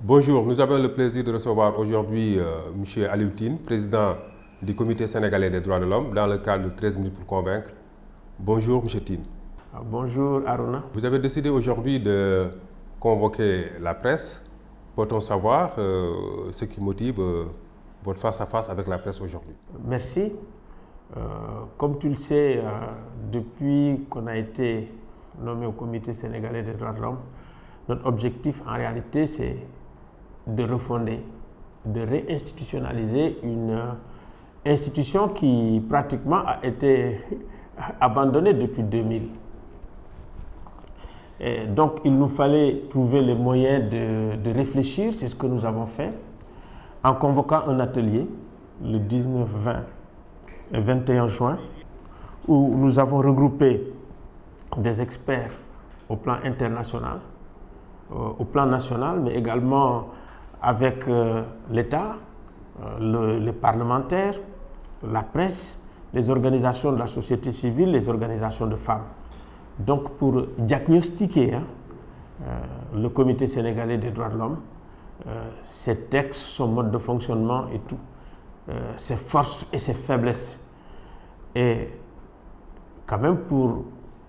Bonjour, nous avons le plaisir de recevoir aujourd'hui M. Alioune Tine, président du Comité sénégalais des droits de l'homme, dans le cadre de 13 minutes pour convaincre. Bonjour M. Tine. Bonjour Aruna. Vous avez décidé aujourd'hui de convoquer la presse. Peut-on savoir ce qui motive votre face-à-face avec la presse aujourd'hui? Merci. Comme tu le sais, depuis qu'on a été nommé au Comité sénégalais des droits de l'homme, notre objectif en réalité c'est de refonder, de réinstitutionnaliser une institution qui pratiquement a été abandonnée depuis 2000. Et donc il nous fallait trouver les moyens de réfléchir, c'est ce que nous avons fait, en convoquant un atelier le 19, 20 et 21 juin, où nous avons regroupé des experts au plan international, au plan national, mais également avec l'État, les parlementaires, la presse, les organisations de la société civile, les organisations de femmes. Donc pour diagnostiquer le Comité sénégalais des droits de l'homme, ses textes, son mode de fonctionnement et tout, ses forces et ses faiblesses. Et quand même pour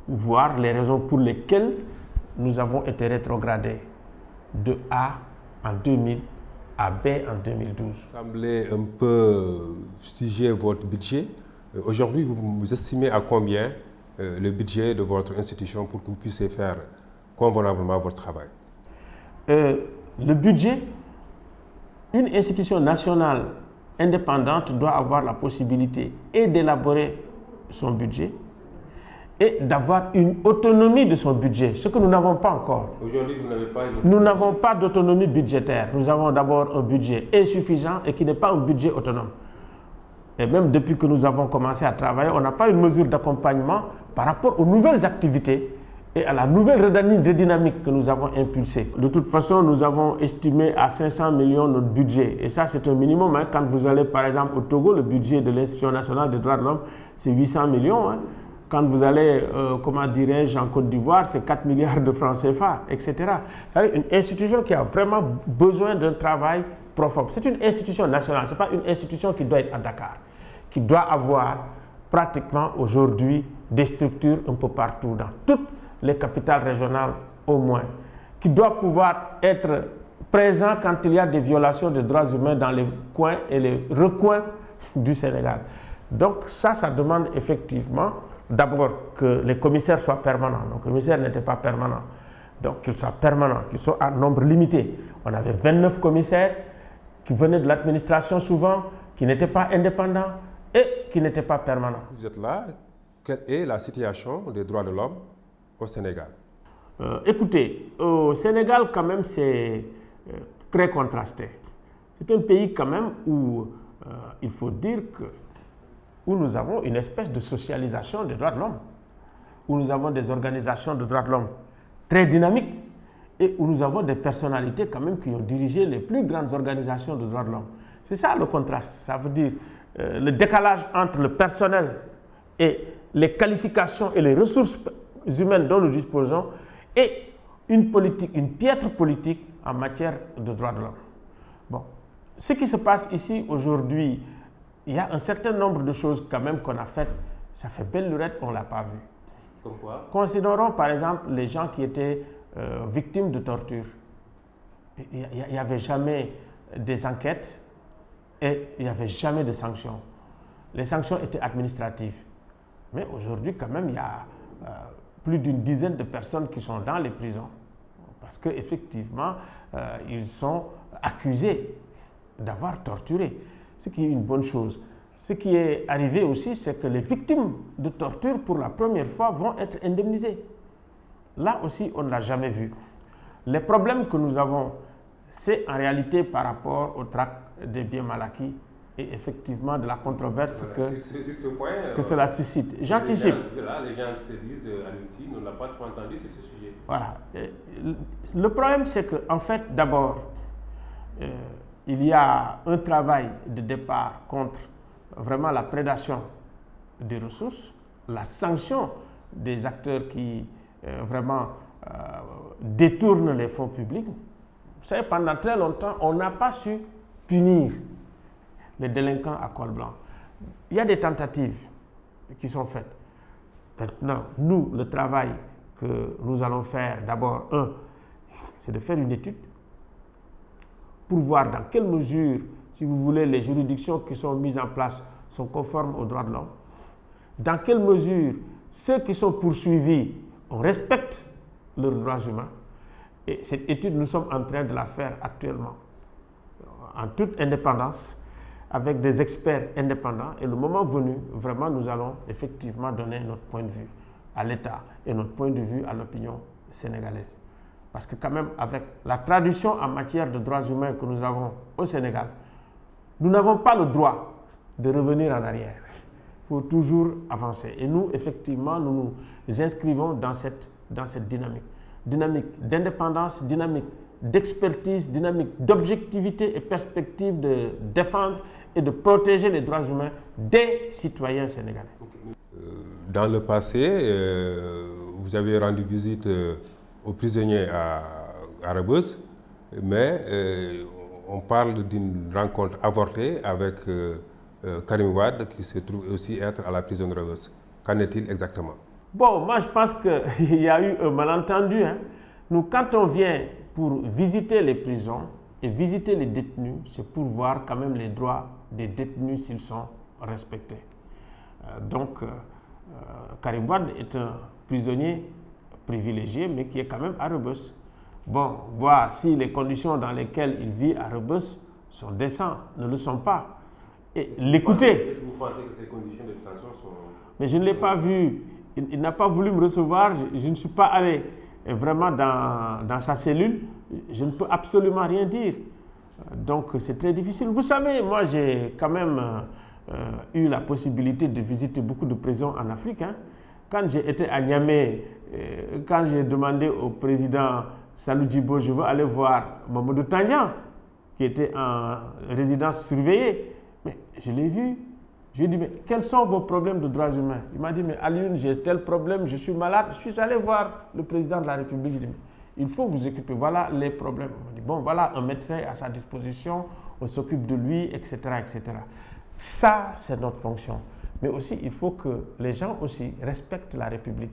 voir les raisons pour lesquelles nous avons été rétrogradés de A en 2000 à B en 2012. Vous semblez un peu figer votre budget. Aujourd'hui, vous estimez à combien le budget de votre institution pour que vous puissiez faire convenablement votre travail? Le budget, une institution nationale indépendante doit avoir la possibilité et d'élaborer son budget et d'avoir une autonomie de son budget, ce que nous n'avons pas encore. Aujourd'hui, vous n'avez pas Nous n'avons pas d'autonomie budgétaire. Nous avons d'abord un budget insuffisant et qui n'est pas un budget autonome. Et même depuis que nous avons commencé à travailler, on n'a pas une mesure d'accompagnement par rapport aux nouvelles activités et à la nouvelle redynamique que nous avons impulsée. De toute façon, nous avons estimé à 500 millions notre budget. Et ça, c'est un minimum. Quand vous allez, par exemple, au Togo, le budget de l'Institution nationale des droits de l'homme, c'est 800 millions. Quand vous allez, comment dirais-je, en Côte d'Ivoire, c'est 4 milliards de francs CFA, etc. C'est une institution qui a vraiment besoin d'un travail profond. C'est une institution nationale, ce n'est pas une institution qui doit être à Dakar, qui doit avoir pratiquement aujourd'hui des structures un peu partout, dans toutes les capitales régionales au moins, qui doit pouvoir être présent quand il y a des violations des droits humains dans les coins et les recoins du Sénégal. Donc ça demande effectivement d'abord que les commissaires soient permanents. Nos commissaires n'étaient pas permanents. Donc qu'ils soient permanents, qu'ils soient à nombre limité. On avait 29 commissaires qui venaient de l'administration souvent, qui n'étaient pas indépendants et qui n'étaient pas permanents. Vous êtes là, quelle est la situation des droits de l'homme au Sénégal? Écoutez, au Sénégal quand même c'est très contrasté. C'est un pays quand même où il faut dire que où nous avons une espèce de socialisation des droits de l'homme, où nous avons des organisations de droits de l'homme très dynamiques et où nous avons des personnalités quand même qui ont dirigé les plus grandes organisations de droits de l'homme. C'est ça le contraste, ça veut dire le décalage entre le personnel et les qualifications et les ressources humaines dont nous disposons et une politique, une piètre politique en matière de droits de l'homme. Bon, ce qui se passe ici aujourd'hui, il y a un certain nombre de choses quand même qu'on a faites, ça fait belle lurette, on ne l'a pas vu. Comme quoi? Considérons par exemple les gens qui étaient victimes de torture. Il n'y avait jamais des enquêtes et il n'y avait jamais de sanctions. Les sanctions étaient administratives. Mais aujourd'hui quand même il y a plus d'une dizaine de personnes qui sont dans les prisons parce qu'effectivement ils sont accusés d'avoir torturé. Ce qui est une bonne chose. Ce qui est arrivé aussi, c'est que les victimes de torture, pour la première fois, vont être indemnisées. Là aussi, on ne l'a jamais vu. Les problèmes que nous avons, c'est en réalité par rapport au tract des biens mal acquis et effectivement de la controverse que cela suscite. J'anticipe. Là, les gens se disent, Alioune, on n'a pas trop entendu sur ce sujet. Voilà. Le problème, c'est qu'en fait, d'abord, il y a un travail de départ contre vraiment la prédation des ressources, la sanction des acteurs qui vraiment détournent les fonds publics. Vous savez, pendant très longtemps, on n'a pas su punir les délinquants à col blanc. Il y a des tentatives qui sont faites. Maintenant, nous, le travail que nous allons faire, d'abord, c'est de faire une étude pour voir dans quelle mesure, si vous voulez, les juridictions qui sont mises en place sont conformes aux droits de l'homme. Dans quelle mesure ceux qui sont poursuivis, on respecte leurs droits humains. Et cette étude, nous sommes en train de la faire actuellement, en toute indépendance, avec des experts indépendants. Et le moment venu, vraiment, nous allons effectivement donner notre point de vue à l'État et notre point de vue à l'opinion sénégalaise. Parce que quand même, avec la tradition en matière de droits humains que nous avons au Sénégal, nous n'avons pas le droit de revenir en arrière. Il faut toujours avancer. Et nous, effectivement, nous nous inscrivons dans cette dynamique. Dynamique d'indépendance, dynamique d'expertise, dynamique d'objectivité et perspective de défendre et de protéger les droits humains des citoyens sénégalais. Dans le passé, vous avez rendu visite aux prisonniers à Rebeuss, mais on parle d'une rencontre avortée avec Karim Wade qui se trouve aussi être à la prison de Rebeuss. Qu'en est-il exactement? Bon, moi je pense qu'il y a eu un malentendu. Nous, quand on vient pour visiter les prisons et visiter les détenus, c'est pour voir quand même les droits des détenus s'ils sont respectés. Karim Wade est un prisonnier privilégié, mais qui est quand même à Rebeuss. Bon, voir si les conditions dans lesquelles il vit à Rebeuss sont décentes, ne le sont pas. Et l'écouter. Est-ce que vous pensez que ces conditions de détention sont... Mais je ne l'ai pas vu. Il n'a pas voulu me recevoir. Je ne suis pas allé vraiment dans sa cellule. Je ne peux absolument rien dire. Donc c'est très difficile. Vous savez, moi j'ai quand même eu la possibilité de visiter beaucoup de prisons en Afrique. Quand j'ai été à Niamey, quand j'ai demandé au président Salou Djibo, je veux aller voir Mamadou Tandian, qui était en résidence surveillée. Mais je l'ai vu. Je lui ai dit, mais quels sont vos problèmes de droits humains? Il m'a dit, mais Alioune, j'ai tel problème, je suis malade. Je suis allé voir le président de la République. Je lui ai dit, mais il faut vous occuper, voilà les problèmes. Il m'a dit, bon, voilà un médecin à sa disposition, on s'occupe de lui, etc., etc. Ça, c'est notre fonction. Mais aussi, il faut que les gens aussi respectent la République.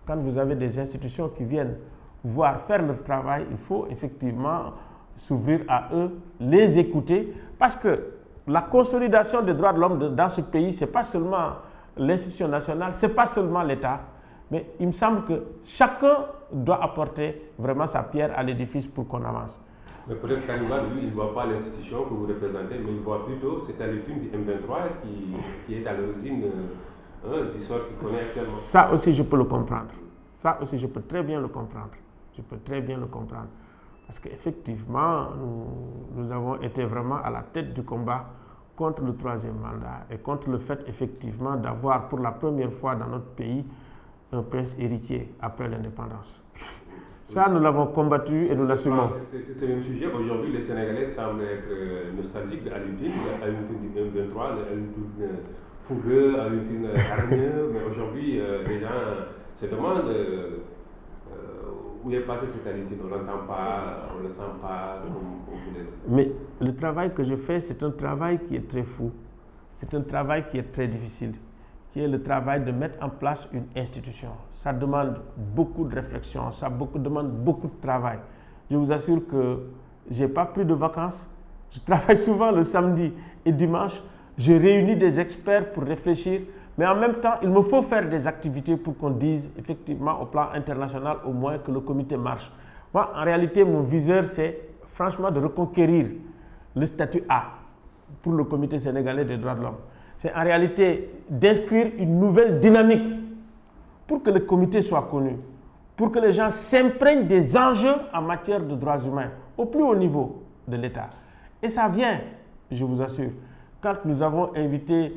Quand vous avez des institutions qui viennent voir faire leur travail, il faut effectivement s'ouvrir à eux, les écouter, parce que la consolidation des droits de l'homme dans ce pays, ce n'est pas seulement l'institution nationale, ce n'est pas seulement l'État, mais il me semble que chacun doit apporter vraiment sa pierre à l'édifice pour qu'on avance. Mais peut-être qu'Animal, lui, il ne voit pas l'institution que vous représentez, mais il voit plutôt cette attitude du M23 qui est à l'origine du sort qu'il connaît actuellement. Ça aussi, je peux le comprendre. Ça aussi, je peux très bien le comprendre. Je peux très bien le comprendre. Parce qu'effectivement, nous avons été vraiment à la tête du combat contre le troisième mandat et contre le fait effectivement d'avoir pour la première fois dans notre pays un prince héritier après l'indépendance. Ça, nous l'avons combattu et nous l'assumons. C'est le même sujet. Aujourd'hui, les Sénégalais semblent être nostalgiques de Alioune du M23, Alioune fougueux, Alioune hargneux, mais aujourd'hui, les gens se demandent où est passé cette Alioune. On ne l'entend pas, on ne le sent pas, comme vous voulez. Mais le travail que je fais, c'est un travail qui est très fou. C'est un travail qui est très difficile, qui est le travail de mettre en place une institution. Ça demande beaucoup de réflexion, ça demande beaucoup de travail. Je vous assure que je n'ai pas pris de vacances. Je travaille souvent le samedi et dimanche. Je réunis des experts pour réfléchir. Mais en même temps, il me faut faire des activités pour qu'on dise effectivement au plan international au moins que le comité marche. Moi, en réalité, mon viseur, c'est franchement de reconquérir le statut A pour le comité sénégalais des droits de l'homme. C'est en réalité d'inscrire une nouvelle dynamique pour que le comité soit connu, pour que les gens s'imprègnent des enjeux en matière de droits humains au plus haut niveau de l'État. Et ça vient, je vous assure, quand nous avons invité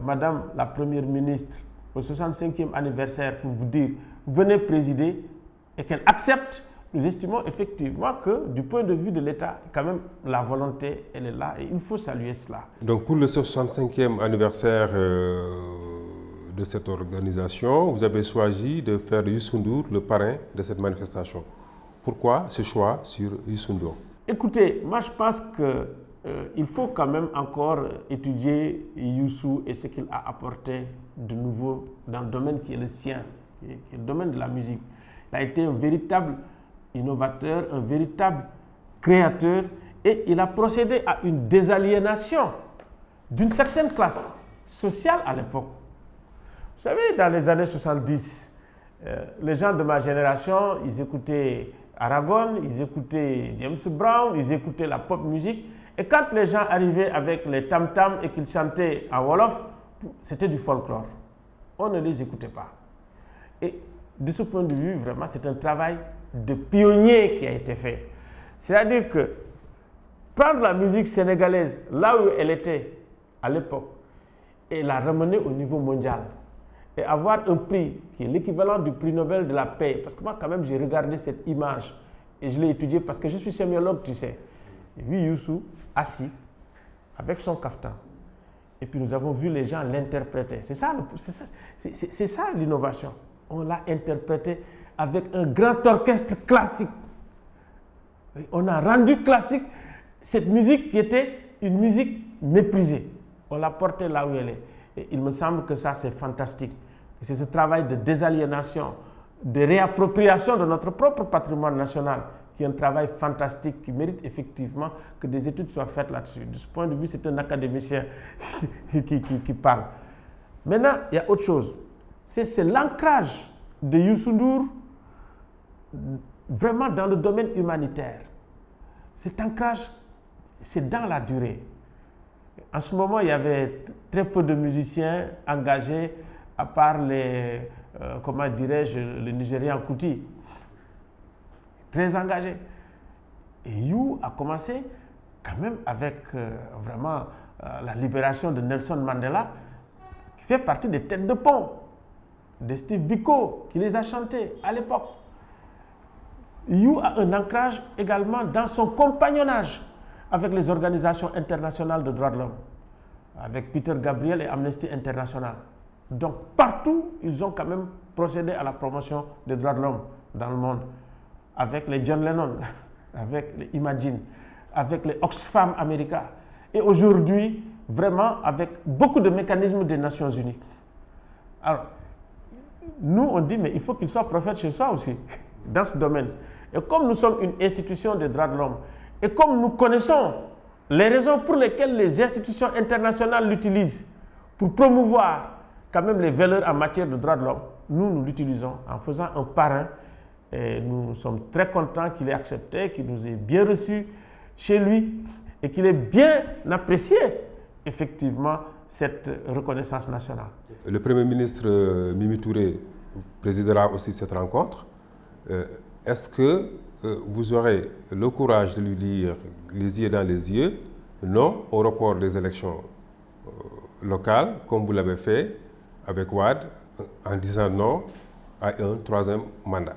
Madame la Première ministre au 65e anniversaire pour vous dire venez présider et qu'elle accepte, nous estimons effectivement que du point de vue de l'État, quand même la volonté elle est là et il faut saluer cela. Donc pour le 65e anniversaire de cette organisation, vous avez choisi de faire de Youssou Ndour le parrain de cette manifestation. Pourquoi ce choix sur Youssou Ndour? Écoutez, moi je pense qu'il faut quand même encore étudier Youssou et ce qu'il a apporté de nouveau dans le domaine qui est le sien, qui est le domaine de la musique. Il a été un véritable innovateur, un véritable créateur, et il a procédé à une désaliénation d'une certaine classe sociale à l'époque. Vous savez, dans les années 70, les gens de ma génération, ils écoutaient Aragon, ils écoutaient James Brown, ils écoutaient la pop musique. Et quand les gens arrivaient avec les tam-tams et qu'ils chantaient en Wolof, c'était du folklore. On ne les écoutait pas. Et de ce point de vue, vraiment, c'est un travail de pionnier qui a été fait. C'est-à-dire que prendre la musique sénégalaise là où elle était à l'époque et la ramener au niveau mondial et avoir un prix qui est l'équivalent du prix Nobel de la paix. Parce que moi, quand même, j'ai regardé cette image et je l'ai étudiée parce que je suis sémiologue, tu sais. J'ai vu Youssou assis avec son kaftan. Et puis nous avons vu les gens l'interpréter. C'est ça l'innovation. On l'a interprété avec un grand orchestre classique. On a rendu classique cette musique qui était une musique méprisée. On l'a portée là où elle est. Et il me semble que ça, c'est fantastique. C'est ce travail de désaliénation, de réappropriation de notre propre patrimoine national, qui est un travail fantastique, qui mérite effectivement que des études soient faites là-dessus. De ce point de vue, c'est un académicien qui parle. Maintenant, il y a autre chose. C'est l'ancrage de Youssou Ndour vraiment dans le domaine humanitaire. Cet ancrage, c'est dans la durée. En ce moment, il y avait très peu de musiciens engagés, à part les, comment dirais-je, le Nigérian Kuti. Très engagé. Et You a commencé quand même avec vraiment la libération de Nelson Mandela, qui fait partie des têtes de pont, de Steve Biko, qui les a chantés à l'époque. You a un ancrage également dans son compagnonnage avec les organisations internationales de droits de l'homme, avec Peter Gabriel et Amnesty International. Donc partout, ils ont quand même procédé à la promotion des droits de l'homme dans le monde, avec les John Lennon, avec les Imagine, avec les Oxfam America, et aujourd'hui, vraiment avec beaucoup de mécanismes des Nations Unies. Alors, nous, on dit, mais il faut qu'il soit prophète chez soi aussi, dans ce domaine. Et comme nous sommes une institution des droits de l'homme, et comme nous connaissons les raisons pour lesquelles les institutions internationales l'utilisent pour promouvoir quand même les valeurs en matière de droits de l'homme, nous l'utilisons en faisant un parrain. Et nous sommes très contents qu'il ait accepté, qu'il nous ait bien reçus chez lui et qu'il ait bien apprécié effectivement cette reconnaissance nationale. Le Premier ministre Mimi Touré présidera aussi cette rencontre. Est-ce que vous aurez le courage de lui dire les yeux dans les yeux non au report des élections locales, comme vous l'avez fait avec Wade, en disant non à un troisième mandat?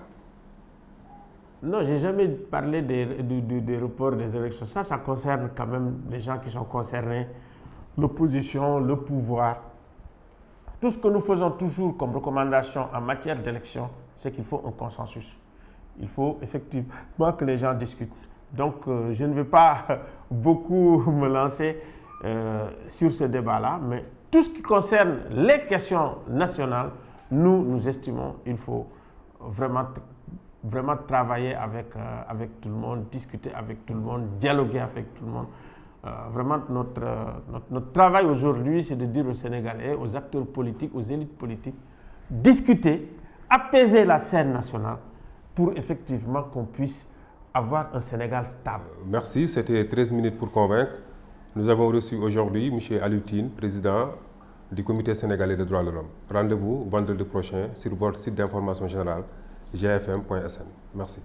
Non, je n'ai jamais parlé des reports des élections. Ça concerne quand même les gens qui sont concernés, l'opposition, le pouvoir. Tout ce que nous faisons toujours comme recommandation en matière d'élection, c'est qu'il faut un consensus. Il faut effectivement que les gens discutent. Donc, je ne vais pas beaucoup me lancer sur ce débat-là, mais tout ce qui concerne les questions nationales, nous estimons qu'il faut vraiment travailler avec tout le monde, discuter avec tout le monde, dialoguer avec tout le monde. Vraiment, notre travail aujourd'hui, c'est de dire aux Sénégalais, aux acteurs politiques, aux élites politiques, discuter, apaiser la scène nationale pour effectivement qu'on puisse avoir un Sénégal stable. Merci, c'était 13 minutes pour convaincre. Nous avons reçu aujourd'hui M. Aliou Tine, président du Comité sénégalais des droits de l'homme. Rendez-vous vendredi prochain sur votre site d'information générale gfm.sn. Merci.